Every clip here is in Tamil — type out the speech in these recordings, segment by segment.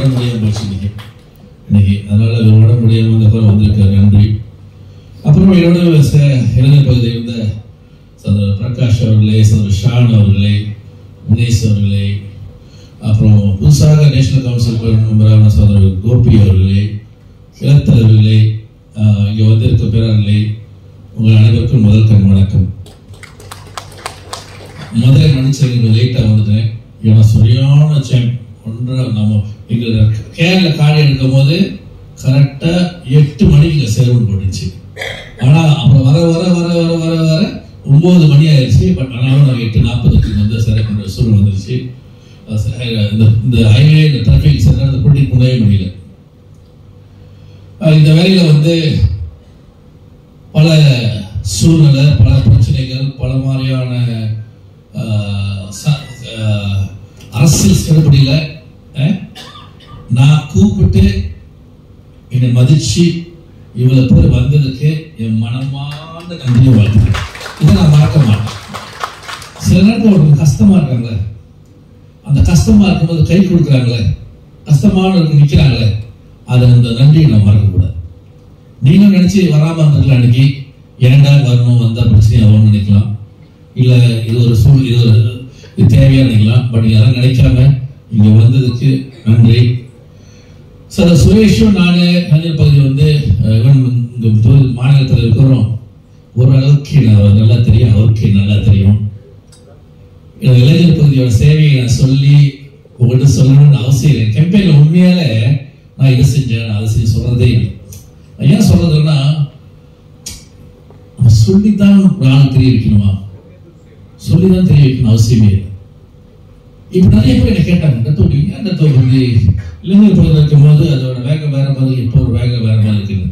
உடம்பு முடியாமல் போச்சு இன்னைக்கு. அதனால உடம்பு முடியாமல் வந்திருக்காரு, நன்றி. அப்புறம் என்னோட இளைஞர் பகுதியில் இருந்த சகோதரர் பிரகாஷ் அவர்களே, சகோதரர் ஷான் அவர்களே, முனேஷ் அவர்களே, அப்புறம் புதுசாக நேஷனல் கவுன்சில் மெம்பரான சகோதரர் கோபி அவர்களே, இளத்தலைவர்களே, இங்கே வந்திருக்க பேரர்களே, உங்கள் அனைவருக்கும் முதல் கண் வணக்கம். முதல்ல நினைச்சேன் லேட்டாக வந்துட்டேன். ஏன்னா சரியான டைம் நம்ம எங்களை கேரள காடி எடுக்கும் போது கரெக்டாக 8 மணிக்கு இங்கே சேவன் போட்டுச்சு. ஆனால் அப்புறம் வர வர வர வர வர வர 9 மணி ஆயிடுச்சு. பட் ஆனாலும் நான் 8:40க்கு வந்து சேரக்கூடிய சூழ்நிலை வந்துருச்சு. இந்த ஹைவே, இந்த டிராஃபிக் சரியான கூட்டிட்டு போகவே முடியல. இந்த வேலையில் வந்து பல சூழ்நிலை, பல பிரச்சனைகள், பல மாதிரியான அரசியல் செயல்படியில நான் கூப்பிட்டு என்னை மதிச்சு இவ்வளவு பேர் வந்ததுக்கு என் மனமான நன்றியை வாழ்த்துறேன். இதை நான் மறக்க மாட்டேன். சில நேரத்தில் ஒரு கஷ்டமா இருக்காங்களே, அந்த கஷ்டமா இருக்கும்போது கை கொடுக்குறாங்களே, கஷ்டமான நிற்கிறாங்களே, அதை அந்த நன்றியை நான் மறக்கக்கூடாது. நீங்களும் நினைச்சு வராம இருந்திருக்கலாம். அன்னைக்கு ஏன்டா வரணும், வந்தா பிரச்சனை ஆகும்னு நினைக்கலாம். இல்லை இது ஒரு இது தேவையா நினைக்கலாம். பட் நீங்க அதெல்லாம் நினைக்காம இங்க வந்ததுக்கு நன்றி. சார் சுரேஷும் நானே கலைஞர் பகுதி வந்து மாநிலத்தில் இருக்கிறோம். ஓரளவுக்கு நல்லா தெரியும், அவருக்கு நல்லா தெரியும். இளைஞர் பகுதியோட சேவையை நான் சொல்லி உங்கள்கிட்ட சொல்லணும்னு அவசியம் இல்லை. கம்பெனியில் உண்மையால நான் இதை செஞ்சேன், அதை செஞ்சு சொல்றதே இல்லை. ஏன் சொல்றதுன்னா, சொல்லித்தான் ஒரு ஆள் தெரிய வைக்கணுமா, சொல்லிதான் தெரிய வைக்கணும் அவசியமே இல்லை. இப்ப நிறைய பேர் என்ன கேட்டாங்க, அந்த தொகுதி இளைஞர் பகுதியில் இருக்கும் போது அதோட வேகம் வேற மாதிரி, இப்போ ஒரு வேகம் வேற மாதிரி இருக்குது.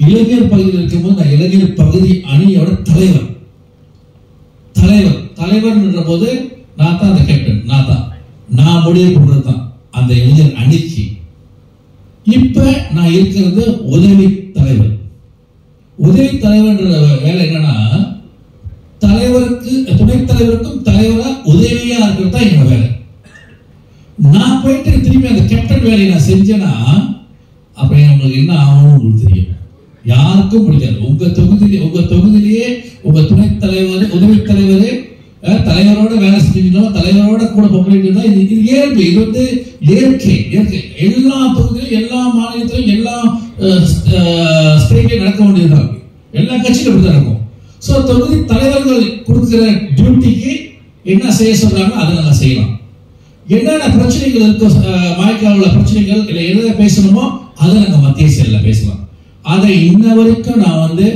இளைஞர் பகுதியில் இருக்கும் போது நான் இளைஞர் பகுதி அணியோட தலைவர் தலைவர்ன்ற போது நான் தான் அந்த கேப்டன், நான் முடிவு பண்றது தான் அந்த இளைஞர் அணிக்கு. இப்ப நான் இருக்கிறது உதவி தலைவர். உதவி தலைவர்ன்ற வேலை என்னன்னா, தலைவருக்கு துணைத் தலைவருக்கும் தலைவரா உதவியா இருக்கிறது தான் என்னோட வேலை. நான் போயிட்டு திரும்பி அந்த கேப்டன் வேலையை நான் செஞ்சேன்னா அப்ப உங்களுக்கு என்ன ஆகும் உங்களுக்கு தெரியும். யாருக்கும் பிடிக்காது. உங்க தொகுதியிலேயே உங்க துணைத் தலைவர், உதவி தலைவர், தலைவரோட வேலை செஞ்சுக்கணும், தலைவரோட கூட பப்ளிக் தான். இது இயற்கை, இது வந்து இயற்கை. எல்லா தொகுதியிலும், எல்லா மாநிலத்திலும், எல்லா ஸ்டேட்லையும் நடக்க வேண்டியதுதான். எல்லா கட்சியிலும் இப்படிதான் இருக்கும். சோ தொகுதி தலைவர்கள் கொடுக்கிற டியூட்டிக்கு என்ன செய்ய சொல்றாங்க அதை நம்ம செய்யலாம். என்னென்ன பிரச்சனைகள் இருக்கோ, மாய்க்காவில் பிரச்சனைகள் இல்லை, எதை பேசணுமோ அதை நாங்க மத்திய செயல பேசலாம். அதை இன்ன வரைக்கும் நான் வந்து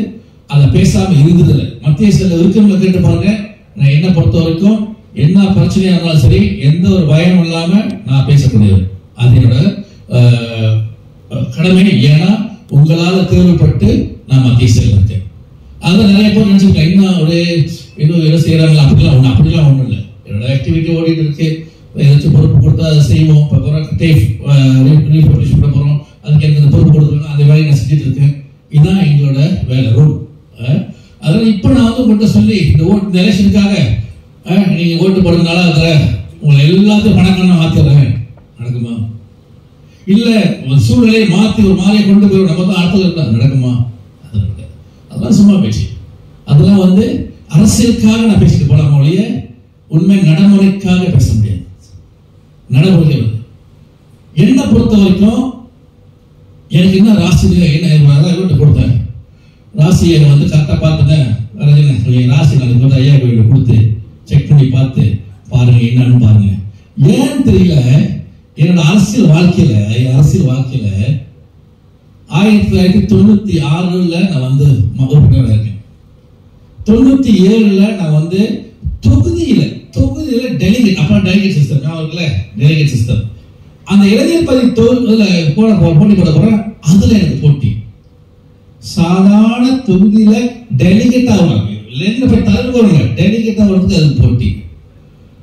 அதை பேசாம இருந்ததில்லை. மத்திய செயல இருக்கவங்களை கேட்டு பாருங்க. நான் என்ன பொறுத்த வரைக்கும் என்ன பிரச்சனையா இருந்தாலும் சரி, எந்த ஒரு பயம் இல்லாம நான் பேசக்கூடியது. அது என்னோட கடமை. ஏன்னா உங்களால தேவைப்பட்டு நான் மத்திய செயல் இருக்கேன். அதான் நிறைய பேர் நினைச்சிருக்கேன், இன்னும் ஒரு ஏதோ செய்யறாங்களா, அப்படிலாம் ஒண்ணும் இல்லை. என்னோட ஆக்டிவிட்டி ஓடிட்டு இருக்கு. ஏதாச்சும் பொறுப்பு கொடுத்தா அதை செய்வோம். இப்போ பண்ண போறோம், அதுக்கு எனக்கு அந்த பொறுப்பு கொடுத்துருக்கோம், அந்த வேலையை நான் செஞ்சுட்டு இருக்கேன். இதுதான் எங்களோட வேலை, ரூல். அதனால இப்ப நான் வந்து உங்கள்கிட்ட சொல்லி இந்த எலெக்ஷனுக்காக நீங்க ஓட்டு போடுறதுனால அதுல உங்களை எல்லாத்தையும் பணக்கான மாத்திடுறேன், நடக்குமா? இல்ல சூழ்நிலையை மாத்தி ஒரு மாதிரியை கொண்டு போய் நம்ம தான் அடுத்தது நடக்குமா? அதெல்லாம் சும்மா பேச்சு. அதெல்லாம் வந்து அரசியலுக்காக நான் பேசிட்டு போலாம் ஒழிய உண்மை நடைமுறைக்காக பேச முடியாது. நடைமுறை என்ன பொறுத்த வரைக்கும் எனக்கு என்ன ராசி என்ன கொடுத்தேன், ராசியை வந்து கரெக்டா பார்த்துட்டேன். ராசி நாளைக்கு வந்து ஐயா கோயில கொடுத்து செக் பண்ணி பார்த்து பாருங்க என்னன்னு பாருங்க. ஏன்னு தெரியல, என்னோட அரசியல் வாழ்க்கையில 1996 நான் வந்து உறுப்பினராக இருக்கேன். 97 நான் வந்து தொகுதியில டெலிகேட், அப்ப டெலிகேட் சிஸ்டம் டெலிகேட் சிஸ்டம், அந்த இளைஞர் பகுதி போட்டி போட போறேன். அதுல எனக்கு போட்டி. சாதாரண தொகுதியில டெலிகேட் ஆகுறாங்க, டெலிகேட் ஆகுறதுக்கு அது போட்டி.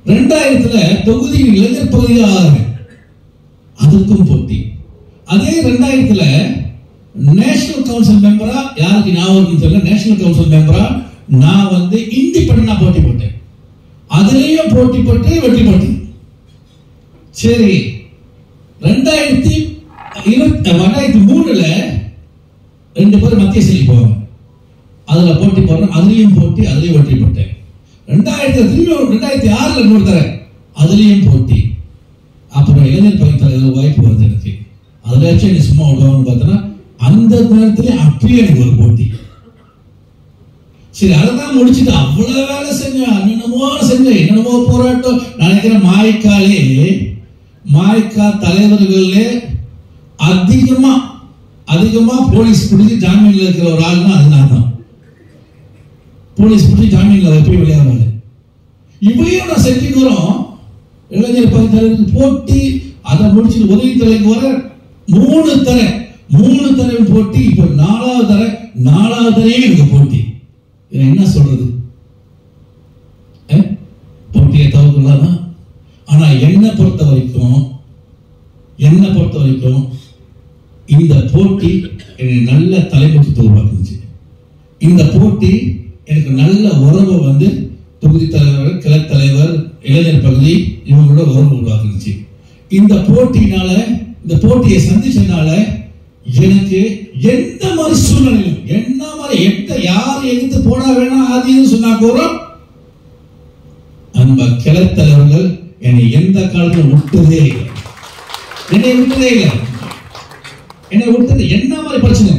2000 தொகுதி இளைஞர் பகுதியா ஆகுறாங்க, அதுக்கும் போட்டி. அதே 2000 நேஷனல் கவுன்சில் மெம்பரா, யாருக்கு ஞாபகம் தெரியல, நேஷனல் கவுன்சில் மெம்பரா நான் வந்து இண்டிபெண்டன்டா போட்டி போட்டேன். அதுலயும் போட்டி போட்டு வெற்றி போட்டேன். சரி, 2003 2 பேர் மத்திய செல்வி போவாங்க. அதுல போட்டி போடுறோம், அதுலயும் போட்டி, அதுலயும் வெற்றி பெற்றேன். 2006 இன்னொரு தர அதுலயும் போட்டி. அப்புறம் இளைஞர் பணித்தலைவர் வாய்ப்பு வருது எனக்கு. அதுல நீ சும்மா விடுவாங்கன்னு பார்த்தோன்னா அந்த நேரத்துல அப்பயே எனக்கு ஒரு போட்டி. சரி, அதான் முடிச்சுட்டு அவ்வளவு வேலை செஞ்சேன், என்னென்னமோ போராட்டம். நினைக்கிறேன் மாய்க்கா தலைவர்களே அதிகமா போலீஸ் பிடிச்சி ஜாமீன்ல இருக்கிற ஒரு ஆள்னா அது நான் தான். போலீஸ் பிடிச்சி ஜாமீன்ல போய் விளையாடுவாங்க. இவையும் நான் செஞ்சுக்கிறோம். இளைஞர் பணித்தலைவருக்கு போட்டி, அதை முடிச்சுட்டு உதவி தலைக்கு வர 3 தர போட்டி. இப்ப 4வது தரையும் எனக்கு போட்டி. என்ன சொல்றது? போட்டியை தவிர்க்கலாம். ஆனா என்னை பொறுத்த வரைக்கும் இந்த போட்டி எனக்கு நல்ல தலைமுறை உருவாக்குச்சு. இந்த போட்டி எனக்கு நல்ல உறவை தொகுதி தலைவர், கிளை தலைவர், இளைஞர் பகுதி இவங்களோட உறவு உருவாக்குச்சு. இந்த போட்டியை சந்திச்சதுனால எனக்கு எந்த மாதிரி சூழ்நிலையும் யார் எதிர்த்து போட வேணாம் ஆதின்னு சொன்னா கூட அந்த கிளை தலைவர்கள் என்னை எந்த காலத்தில் விட்டதே இல்லை. என்ன மாதிரி பிரச்சனை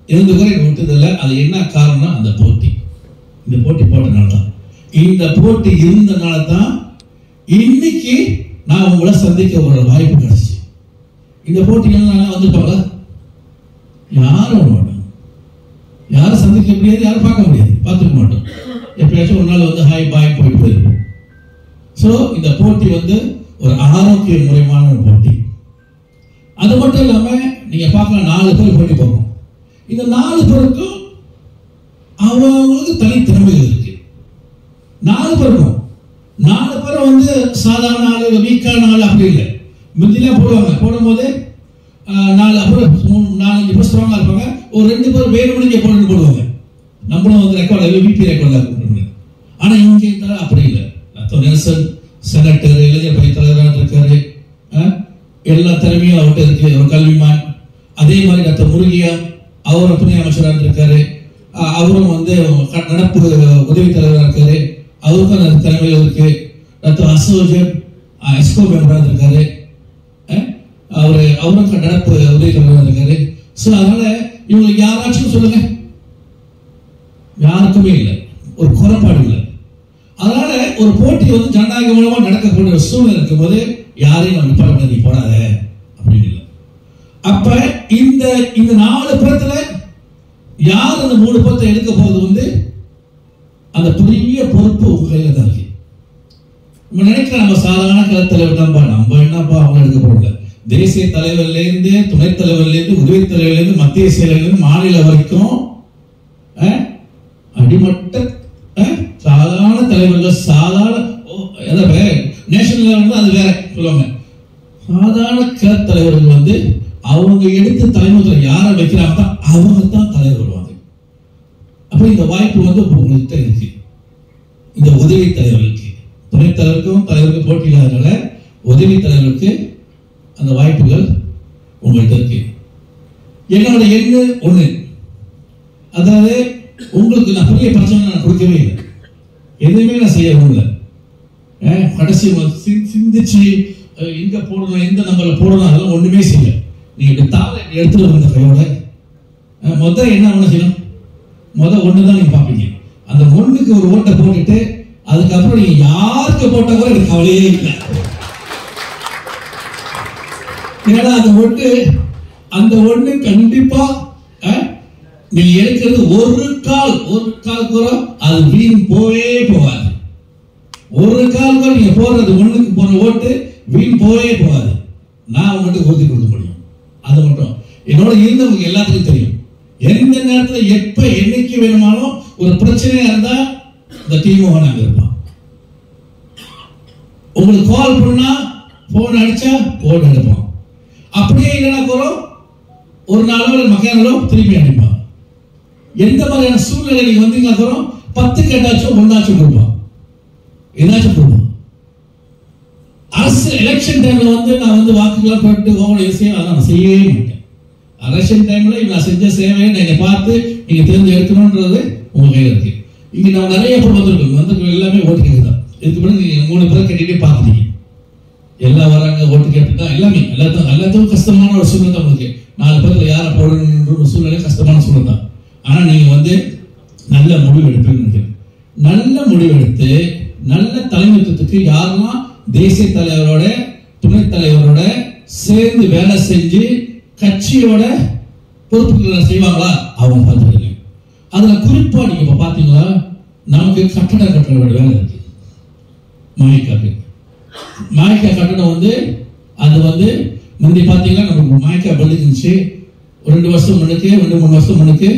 இருந்து கூட விட்டதில்லை. அது என்ன காரணம்? அந்த போட்டி. இந்த போட்டி போட்டனால தான், இந்த போட்டி இருந்தனால தான் இன்னைக்கு நான் உங்களை சந்திக்க ஒரு வாய்ப்பு கிடைச்சு. இந்த போட்டிகள் வந்துப்பாங்க, யாரும் சந்திக்க முடியாது, யாரும் பார்க்க முடியாது, பார்த்துக்க மாட்டோம். எப்பயாச்சும் ஒரு நாள் ஹாய் பாய் போயிட்டு போயிருப்போம். ஸோ இந்த போட்டி ஒரு ஆரோக்கிய முறையான போட்டி. அது மட்டும் இல்லாம நீங்க பார்க்கலாம், 4 பேர் போட்டி போறோம். இந்த 4 பேருக்கும் அவங்களுக்கு தனித்திறமைகள் இருக்கு. 4 பேரும் சாதாரண ஆளு, வீக்கான ஆளு அப்படி இல்லை. முந்திலாம் போடும்போது 4 பேர் 4-5 பேர் ஸ்ட்ராங்கா இருப்பாங்க. ஒரு 2 பேர் வேணும்னு போடுவாங்க. நம்மளும் ரெக்கார்ட் விபி ரெக்கார்ட். ஆனா இங்கே அப்படி இல்லை. நெல்சன் செனட்டர், இளைஞர் பணி தலைவராக இருக்காரு, எல்லா திறமையும் அவர்கிட்ட இருக்கு. அவர் கல்விமான். அதே மாதிரி டாக்டர் முருகியா, அவர் துணை அமைச்சராக இருக்காரு. அவரும் நடப்பு உதவி தலைவராக இருக்காரு. அவருக்கும் திறமைகள் இருக்கு. டாக்டர் அசோஜன் எஸ்கோ மெம்பராக இருக்காரு. அவரும் நடப்பு உதவி தலைவராக இருக்காரு. ஸோ அதனால இவங்களுக்கு யாராச்சும் சொல்லுங்க, யாருக்குமே இல்லை, ஒரு குறைபாடு இல்லை. அதனால ஒரு போட்டி ஜனநாயக மூலமா நடக்கக்கூடிய சூழ்நிலை இருக்கும் போது யாரையும் நம்ம நிப்பாட்ட நீ போடாத அப்படின்னு இல்லை. அப்ப இந்த 4 பேர்த்துல யார் அந்த 3 பேர்த்தை எடுக்க போறது அந்த பெரிய பொறுப்பு உங்க கையில தான் இருக்கு. நம்ம நினைக்கிற நம்ம சாதாரண கலை தலைவர் தான்ப்பா, நம்ம என்னப்பா அவங்க எடுக்க போறோம். தேசிய தலைவர்ல இருந்து, துணைத் தலைவர்ல இருந்து, உதவி தலைவர்ல இருந்து, மத்திய செயலர்ல இருந்து, மாநில வரைக்கும் அடிமட்ட சாதாரண தலைவர்கள், சாதாரண நேஷனல் லெவல் அது வேற சொல்லுவாங்க. சாதாரண கிளை தலைவர்கள் அவங்க எடுத்து தலைமுறை யாரை வைக்கிறாங்க அவங்க தான் தலைவர் வருவாங்க. அப்ப இந்த வாய்ப்பு உங்கள்கிட்ட இருக்கு. இந்த உதவி தலைவர்களுக்கு, துணைத் தலைவருக்கும் தலைவருக்கும் போட்டி இல்லாதனால உதவி தலைவருக்கு அந்த வாய்ப்புகள் உங்கள்கிட்ட இருக்கு. என்னோட எண்ணு 1, அதாவது உங்களுக்கு நான் பெரிய பிரச்சனை நான் கொடுக்கவே இல்லை, எதுவுமே நான் செய்ய முடியல. கடைசி சிந்திச்சு எங்க போடணும், எந்த நம்பர்ல போடணும், அதெல்லாம் ஒண்ணுமே செய்யல. நீங்க தாளை எடுத்துட்டு வந்த கையோட என்ன செய்யணும்? ஒண்ணுதான் நீங்க பாப்பீங்க. அந்த 1க்கு ஒரு ஓட்டை போட்டுட்டு அதுக்கப்புறம் நீங்க யாருக்கு போட்டா கூட எனக்கு கவலையே இல்லை. ஏன்னா அந்த ஒண்ணு கண்டிப்பா நீங்க எடுக்கிறது ஒரு கால் கூட அது வீண் போவே போகாது. ஒரு கால் கூட நீங்க போடுறது 1க்கு போற ஓட்டு வீண் போவே போகாது. நான் உங்கள்கிட்ட உறுதி கொடுக்க முடியும். அது மட்டும் என்னோட இருந்தவங்க எல்லாத்துக்கும் தெரியும். எந்த நேரத்தில் எப்ப என்னைக்கு வேணுமாலும் ஒரு பிரச்சனையா இருந்தா இந்த டீம் நாங்க இருப்போம். உங்களுக்கு கால் பண்ணா போன் அடிச்சா போன் எடுப்போம். அப்படியே இல்லைன்னா கூட ஒரு நாளோ மக்கானோ திருப்பி அனுப்போம். எந்த மாதிரியான சூழ்நிலை நீங்க வந்தீங்கன்னா கூட 10 கேட்டாச்சும் 1ஆச்சும் கொடுப்போம், ஏதாச்சும் கொடுப்போம். அரசு எலெக்ஷன் டைம்ல நான் வாக்குகளை போட்டு நான் செய்யவே மாட்டேன். எலெக்ஷன் டைம்ல நான் செஞ்ச சேவையை நீங்க பார்த்து நீங்க தெரிஞ்சு எடுக்கணும்ன்றது உங்க கையில இருக்கு. இங்க நம்ம நிறைய பேர் வந்திருக்கோம் எல்லாமே ஓட்டு கேட்குதான். இதுக்கு பிறகு நீங்க 3 பேர் கேட்டுட்டே பார்த்துட்டீங்க. எல்லாம் வராங்க ஓட்டு கேட்டுதான் எல்லாமே எல்லாத்துக்கும் கஷ்டமான ஒரு சூழ்நிலை தான் இருக்கு. 4 பேர்ல யாரை போடணுன்ற ஒரு சூழ்நிலை கஷ்டமான சூழ்நிலை தான். ஆனா நீங்க நல்ல முடிவு எடுப்பீங்க. நல்ல முடிவெடுத்து நல்ல தலைமைத்துவத்துக்கு யாரெல்லாம் தேசிய தலைவரோட துணைத் தலைவரோட சேர்ந்து வேலை செஞ்சு கட்சியோட பொறுப்புகளை செய்வாங்களா அவங்க பார்த்துருங்க. அதுல குறிப்பா நீங்க இப்ப பாத்தீங்களா நமக்கு கட்டட வேண்டிய வேலை இருக்கு. மாய்க்கா கட்டடம் அது முந்தி பாத்தீங்கன்னா நமக்கு மாய்க்கா பில்டிங் இருந்துச்சு. 2 வருஷம் முன்னுக்கு 2-3 வருஷம் முன்னுக்கு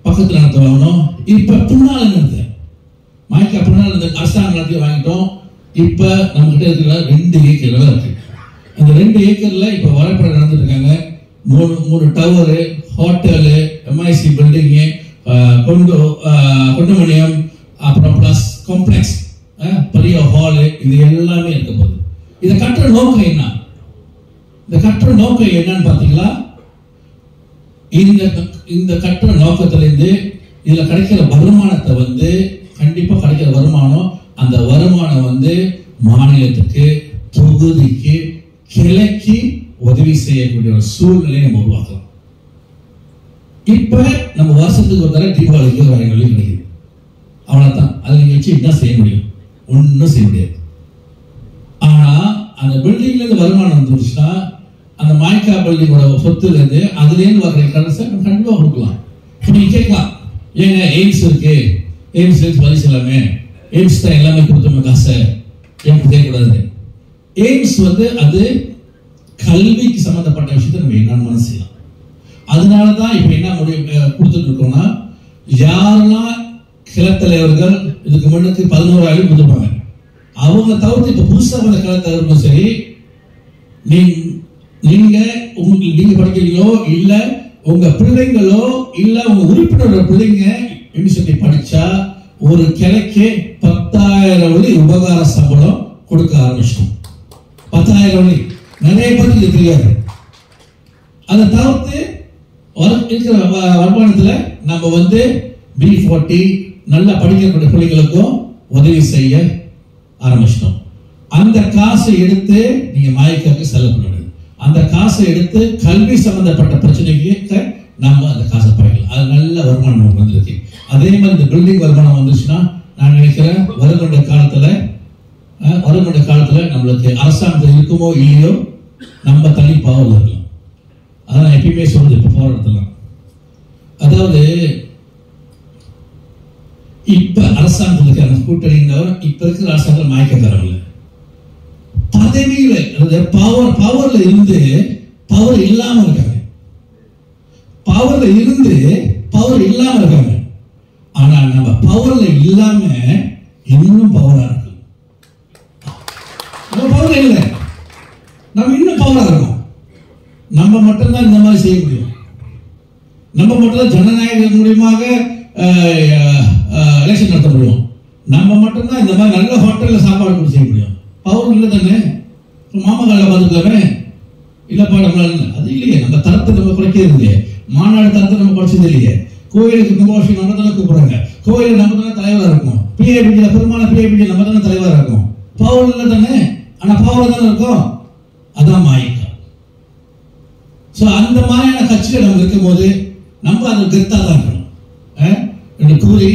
பக்கத்துல நடத்த வாங்கணும். இப்ப பின்னால நடத்த மாய்க்கா பின்னால இந்த அரசாங்கம் நடத்தி வாங்கிட்டோம். இப்ப நம்ம கிட்ட இருக்கிற 2 ஏக்கர் இருக்கு. அந்த 2 ஏக்கர்ல இப்ப வரைபடம் நடந்துட்டு இருக்காங்க. 3 tower, hotel, MIC building, condominium, அப்புறம் பிளஸ் காம்ப்ளெக்ஸ், பெரிய ஹாலு, இது எல்லாமே இருக்க போகுது. இதை கட்டுற நோக்கம் என்ன? இந்த கட்டுற நோக்கம் என்னன்னு பாத்தீங்களா, இந்த கட்டுற நோக்கத்திலிருந்து இதுல கிடைக்கிற வருமானத்தை கண்டிப்பா கிடைக்கிற வருமானம், அந்த வருமானம் மாநிலத்துக்கு, தொகுதிக்கு, கிளைக்கு உதவி செய்யக்கூடிய ஒரு சூழ்நிலையை நம்ம உருவாக்கலாம். இப்ப நம்ம வருஷத்துக்கு ஒரு தடவை தீபாவளிக்கு ஒரு 5 வெள்ளி கிடைக்குது, அவ்வளவுதான். அதை நீங்க வச்சு என்ன செய்ய முடியும்? ஒன்னும் செய்ய முடியாது. ஆனா அந்த பில்டிங்ல இருந்து வருமானம் வந்துருச்சுன்னா அந்த மாய்க்கா பில்டிங்கோட சொத்துல இருந்து அதுல இருந்து வர்ற கரன்சி கண்டிப்பா கொடுக்கலாம். நீங்க கேட்கலாம், ஏங்க எய்ம்ஸ் இருக்கு, எய்ம்ஸ் பதில் சொல்லாமே, எய்ம்ஸ் தான் எல்லாமே கொடுத்தோம் காசை, ஏன் செய்யக்கூடாது? எய்ம்ஸ் அது கல்விக்கு சம்பந்தப்பட்ட விஷயத்தை நம்ம என்னன்னு மனசு செய்யலாம். அதனாலதான் இப்ப என்ன முடிவு கொடுத்துட்டு இருக்கோம்னா, யாரெல்லாம் கிளத்தலைவர்கள் இதுக்கு முன்னுக்கு 11,000 கொடுத்துருப்பாங்க, அவங்க தவிர்த்து இப்ப புதுசா வந்த கிளத்தலைவர்களும் சரி, நீங்க படிக்கிறீங்களோ இல்ல உங்க பிள்ளைங்களோ இல்ல உங்க உறுப்பினர் பிள்ளைங்க யூனிவர்சிட்டி படிச்சா ஒரு கிளைக்கு 10,000 வெள்ளி உபகார சம்பளம் கொடுக்க ஆரம்பிச்சிட்டோம். 10,000 வெள்ளி நிறைய பேருக்கு இது தெரியாது. அதை தவிர்த்து இருக்கிற வருமானத்துல நம்ம B40 நல்லா படிக்கக்கூடிய பிள்ளைகளுக்கும் உதவி செய்ய ஆரம்பிச்சிட்டோம். அந்த காசை எடுத்து நீங்க மாய்க்காக்கு செலவு பண்ண முடியாது. அந்த காசை எடுத்து கல்வி சம்பந்தப்பட்ட பிரச்சனைக்கு நம்ம அந்த காசை படிக்கலாம். அது நல்ல வருமானம் நமக்கு வந்திருக்கு. அதே மாதிரி இந்த பில்டிங் வருமானம் வந்துச்சுன்னா நான் நினைக்கிறேன் வருகின்ற காலத்துல நம்மளுக்கு அரசாங்கத்தில் இருக்குமோ இல்லையோ நம்ம தனி பவர் இருக்கலாம். அதான் நான் எப்பயுமே சொல்றது, இப்ப பவர் எடுத்துலாம். அதாவது இப்ப அரசாங்கத்தில் இருக்கிற கூட்டணியினர் இப்ப இருக்கிற அரசாங்கத்தில் மாய்க்கக்காரங்க பதவியில பவர்ல இருந்து பவர் இல்லாம இருக்காங்க. பவர்ல இருந்து பவர் இல்லாம இருக்காங்க. ஆனா நம்ம பவர்ல இல்லாம இன்னும் பவரா இருக்கு. நம்ம பவர்ல இல்லை, நம்ம இன்னும் பவரா இருக்கோம். நம்ம மட்டும்தான் இந்த மாதிரி செய்ய முடியும். நம்ம மட்டும்தான் ஜனநாயக மூலியமாக எலெக்ஷன் நடத்த முடியும். நம்ம மட்டும்தான் இந்த மாதிரி நல்ல ஹோட்டல்ல சாப்பாடு செய்ய முடியும். பவர் இல்லை தானே. மாமகால பார்த்துக்கலாமே, இல்லப்பா நம்மளால அது இல்லையே. நம்ம தரத்தை நம்ம குறைக்கிறது இல்லையே. மாநாடு தரத்தை நம்ம குறைச்சது இல்லையே. கோயிலுக்கு கும்பாபிஷேகம் நம்ம தானே கூப்பிடுறாங்க. கோயிலுக்கு நம்ம தானே தலைவராக இருக்கும். பிஏபிஜி பெருமான பிஏபிஜி நம்ம தானே தலைவராக இருக்கும். பவர் இல்லை தானே. ஆனா பவர் தானே இருக்கும். அதான் மாய்க்கா. சோ அந்த மாதிரியான கட்சிகள் நம்ம இருக்கும் போது நம்ம அது கெத்தா தான் இருக்கணும் என்று கூறி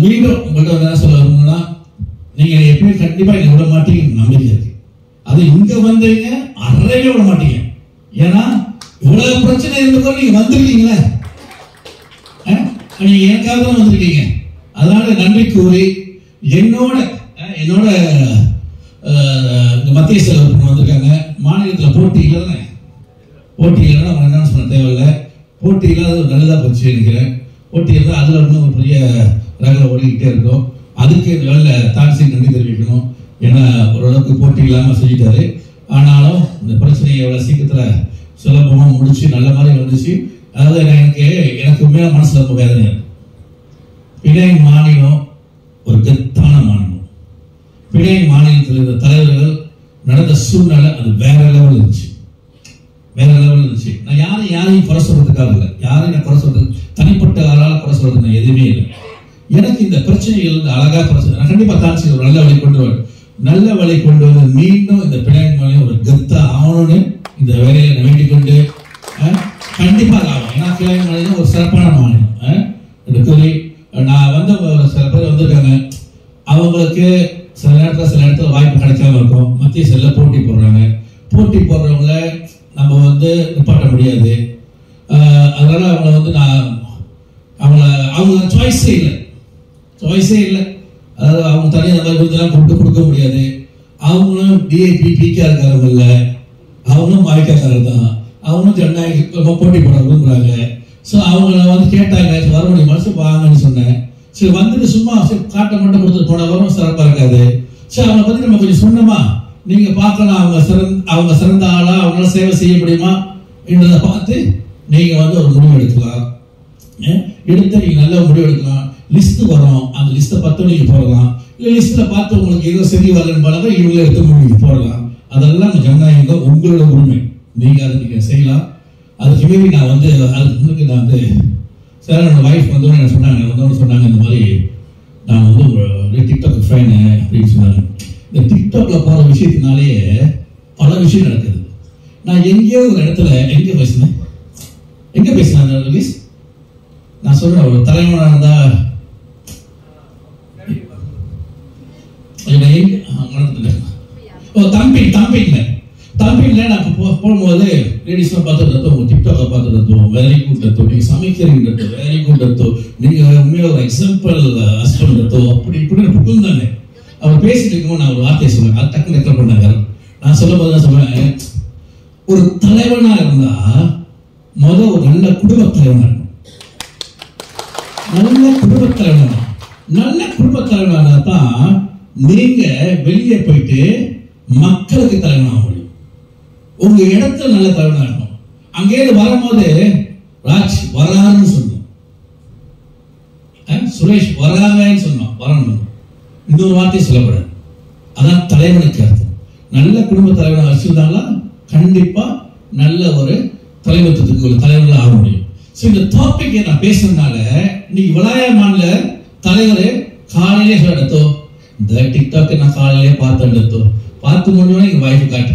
மீண்டும் உங்கள்கிட்ட என்ன சொல்ல வரணும்னா, நீங்க எப்பயும் கண்டிப்பா இங்க விட மாட்டீங்க நம்பிக்கை இருக்கு. அது இங்க வந்தீங்க அறையில விட மாட்டீங்க. ஏன்னா இவ்வளவு பிரச்சனை இருந்தப்போ நீங்க வந்திருக்கீங்களே, நீங்க எனக்காக தான் வந்திருக்கீங்க. அதனால நன்றி கூறி என்னோட மத்திய செலவு வந்திருக்காங்க. மாநிலத்தில் போட்டி இல்லை தானே. போட்டி இல்லைன்னா நம்ம என்ன சொல்ல தேவையில்லை. போட்டி இல்லாத நல்லதா போச்சு நினைக்கிறேன். போட்டி இருந்தால் அதுல இன்னும் ஒரு பெரிய ரகல ஓடிக்கிட்டே இருக்கும். அதுக்கு வேலை தான்சி நன்றி தெரிவிக்கணும். ஏன்னா ஓரளவுக்கு போட்டி இல்லாம செஞ்சுட்டாரு. ஆனாலும் இந்த பிரச்சனையை எவ்வளவு சீக்கிரத்துல சுலபமா முடிச்சு நல்ல மாதிரி வந்துச்சு. அதாவது எனக்கு உண்மையான மனசுல ரொம்ப வேதனை இருக்கு. பிணையின் மாநிலம் ஒரு கெத்தான மாநிலம். பிணையின் மாநிலத்தில் இருந்த தலைவர்கள் நடந்த சூழ்நிலை அது வேற லெவல் இருந்துச்சு, வேற லெவல் இருந்துச்சு. நான் யாரையும் குறை சொல்றதுக்காக இல்லை, யாரையும் நான் குறை சொல்றது, தனிப்பட்ட ஆளால் குறை சொல்றது நான் எதுவுமே இல்லை. எனக்கு இந்த பிரச்சனைகள் வந்து அழகா பிரச்சனை நான் கண்டிப்பா தான் ஒரு நல்ல வழி கொண்டு வரும், நல்ல வழி கொண்டு வந்து மீண்டும் இந்த பிள்ளைங்க ஒரு கெத்தா ஆகணும்னு இந்த வேலையை நான் வேண்டிக் கொண்டு கண்டிப்பாக ஆகும். ஏன்னா பிள்ளைங்க ஒரு சிறப்பான மாநிலம் கூறி நான் வந்து சில பேர் வந்திருக்காங்க, அவங்களுக்கு சில இடத்துல வாய்ப்பு கிடைக்காம இருக்கும், மத்திய செல்ல போட்டி போடுறாங்க. போட்டி போடுறவங்கள நம்ம வந்து நிப்பாட்ட முடியாது. அதனால அவங்கள வந்து அவங்க சாய்ஸே இல்லை. அதாவது அவங்க தனியாக அந்த மாதிரி விருதுலாம் கொடுக்க முடியாது. அவங்களும் டிஏபி பிகே இருக்காரங்க இல்லை, அவங்களும் வாய்க்காரர் தான், அவங்களும் ஜனநாயக போட்டி போட விரும்புறாங்க. ஸோ அவங்கள வந்து கேட்டாங்க, வர முடியும் மனசு வாங்கன்னு சொன்னேன். சரி வந்துட்டு சும்மா காட்ட மட்டும் கொடுத்துட்டு போன வரும் சிறப்பாக இருக்காது. சரி அவங்களை பற்றி நம்ம கொஞ்சம் சொன்னோமா, நீங்க பார்க்கலாம் அவங்க சிறந்த ஆளா, அவங்களால சேவை செய்ய முடியுமா என்றதை பார்த்து நீங்க வந்து ஒரு முடிவு எடுக்கலாம். எடுத்து நீங்க நல்ல முடிவு எடுக்கலாம். லிஸ்ட் வரும், அந்த லிஸ்ட்டை பார்த்து நீங்க போடலாம். இல்லை லிஸ்ட்ல பார்த்து உங்களுக்கு ஏதோ சரி வரலன்னு பார்த்தா இவங்களே எடுத்து முடிவு போடலாம். அதெல்லாம் ஜனநாயகம், உங்களோட உரிமை, நீங்க அதை நீங்க செய்யலாம். அதுக்கு மீறி நான் வந்து அதுக்கு முன்னாடி நான் வந்து சார் என்னோட வைஃப் வந்தோன்னு சொன்னாங்க இந்த மாதிரி நான் வந்து ஒரு டிக்டாக் ஃபேனு அப்படின்னு சொன்னாங்க. இந்த டிக்டாக்ல போற விஷயத்தினாலேயே பல விஷயம் நடக்குது. நான் எங்கேயோ ஒரு இடத்துல எங்க பேசினேன் நான் சொல்றேன், ஒரு தலைவனாக இருந்தா தம்பில நான் போகும்போது லேடிஸ்லாம் பார்த்துட்டு உங்க டிக்டாக்கை பார்த்துட்டு வெரி குட் அத்தோ, நீங்க சமைக்கிறீங்க வெரி குட் அத்தோ, நீங்க உண்மையில ஒரு எக்ஸாம்பிள் ஹஸ்பண்ட் அத்தோ, அப்படி இப்படி புகழ் தானே. அவர் பேசிட்டு இருக்கும்போது நான் ஒரு வார்த்தையை சொல்லுவேன், அது டக்குன்னு ரெக்கார்ட் பண்ணாங்க. நான் சொல்லும் போது தான் சொல்லுவேன், ஒரு தலைவனா இருந்தா ஒரு நல்ல குடும்ப தலைவனா இருக்கணும். நல்ல குடும்ப தலைவனா தான் நீங்க வெளியே போயிட்டு மக்களுக்கு தலைவனாக முடியும். உங்க இடத்துல நல்ல தலைவனா இருக்கணும். அங்கேயிருந்து வரும்போது ராஜ் வரான்னு சொன்னோம், சுரேஷ் வராங்கன்னு சொன்னோம், வரணும் இன்னொரு வார்த்தையை சொல்லக்கூடாது. அதான் தலைவனுக்கு அர்த்தம். நல்ல குடும்ப தலைவனாக வச்சிருந்தாங்களா கண்டிப்பா நல்ல ஒரு தலைவத்துக்கு ஒரு தலைவர்களாக ஆக முடியும். இந்த டாபிக் நான் பேசுறதுனால இன்னைக்கு விளையாட மாநில தலைவர் காலையிலே சொல்லடத்தோ, இந்த டிக்டாக் நான் காலையிலே பார்த்தோ, பார்த்து முடியும் எங்க வாய்ப்பு காட்டு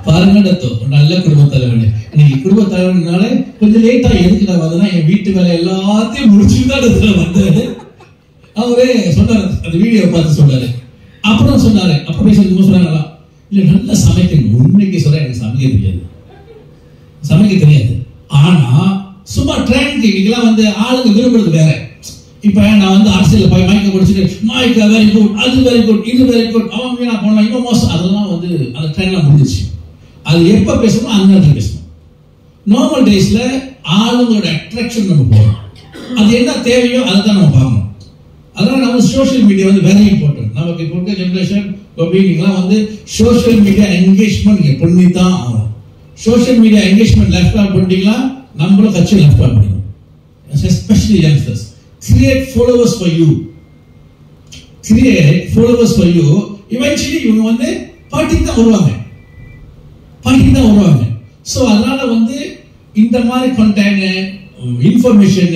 பாருங்கடத்தோ, நல்ல குடும்ப தலைவன். இன்னைக்கு குடும்ப தலைவனால கொஞ்சம் லேட்டா எதுக்கு நான் வந்தேன்னா என் வீட்டு வேலை எல்லாத்தையும் முடிச்சுதான் வந்தாரு. அவரே சொன்னாரு, அந்த வீடியோ பார்த்து சொன்னாரு. அப்புறம் சொன்னாரு, அப்ப பேசுறது சொன்னாங்களா, இல்ல நல்லா சமைக்கணும். உண்மைக்கு சொல்ல எனக்கு சமைக்க தெரியாது. ஆனா சும்மா ட்ரெயினுக்கு இன்னைக்கெல்லாம் வந்து ஆளுங்க விரும்புறது வேற. இப்ப நான் வந்து அரசியல் போய் மைக்க படிச்சுட்டு மைக்க வெரி குட், அது வெரி குட், இது வெரி குட், அவன் வீணா போனா இவன் மோசம், அதெல்லாம் வந்து அந்த ட்ரெயின்லாம் முடிஞ்சிச்சு. அது எப்ப பேசணும் அந்த நேரத்தில் பேசணும். நார்மல் டேஸ்ல ஆளுங்களோட அட்ராக்ஷன் நம்ம போகணும். அது என்ன தேவையோ அதை தான் நம்ம பார்க்கணும். அதனால நம்ம சோஷியல் மீடியா வந்து வெரி இம்பார்ட்டன்ட். நமக்கு இப்போ இருக்க ஜென்ரேஷன் வந்து சோஷியல் மீடியா என்கேஜ்மெண்ட் பண்ணி தான் ஆகணும். Social media engagement left out பண்ணிட்டீங்களா நம்மளும் கட்சி லெஃப்ட் அவுட் பண்ணிக்கணும். Especially youngsters, create followers for you. Eventually இவங்க வந்து பார்ட்டிக்கு தான் வருவாங்க. ஸோ அதனால வந்து இந்த மாதிரி கண்டென்ட் இன்ஃபர்மேஷன்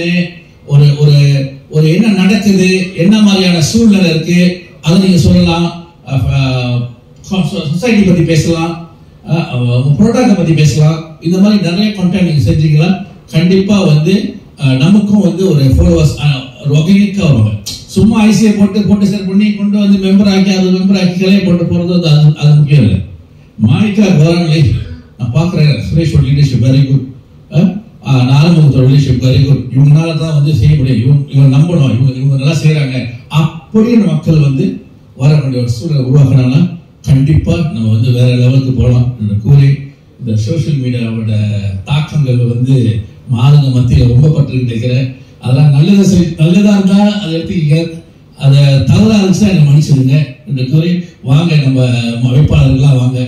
ஒரு என்ன நடக்குது, என்ன மாதிரியான சூழ்நிலை இருக்கு அதை நீங்க சொல்லலாம். சொசைட்டி பத்தி பேசலாம், ப்ராடக்ட் பத்தி பேசலாம். இந்த மாதிரி நிறைய கண்டென்ட் நீங்க செஞ்சீங்களா கண்டிப்பா வந்து நமக்கும் வந்து ஒரு ஃபாலோவர்ஸ் ஆர்கானிக்கா வருவாங்க. சும்மா ஐசிஐ போட்டு சரி பண்ணி கொண்டு வந்து மெம்பர் ஆக்கி கிளையை போட்டு போறது அது முக்கியம் இல்லை. மாணிக்கா கௌரவங்களை நான் பார்க்குறேன். சுரேஷோட லீடர்ஷிப் வெரி குட், நாலமுகத்தோட லீடர்ஷிப் வெரி குட். இவங்களால தான் வந்து செய்ய முடியும். இவங்க நம்பணும், இவங்க நல்லா செய்யறாங்க. அப்படியே மக்கள் வந்து வரக்கூடிய ஒரு சூழலை உருவாக்கினால கண்டிப்பா நம்ம வந்து வேற லெவலுக்கு போகலாம் என்று கூறி, இந்த சோசியல் மீடியாவோட தாக்கங்கள் வந்து மாதங்க மத்தியில் ரொம்ப பட்டுக்கிட்டு இருக்கிறேன். அதெல்லாம் நல்லதா இருந்தா அதை எடுத்துக்கிங்க, அதை தவறா இருந்துச்சுன்னா என்ன மன்னிச்சிடுங்க என்று கூறி, வாங்க நம்ம வேட்பாளர்கள்லாம் வாங்க.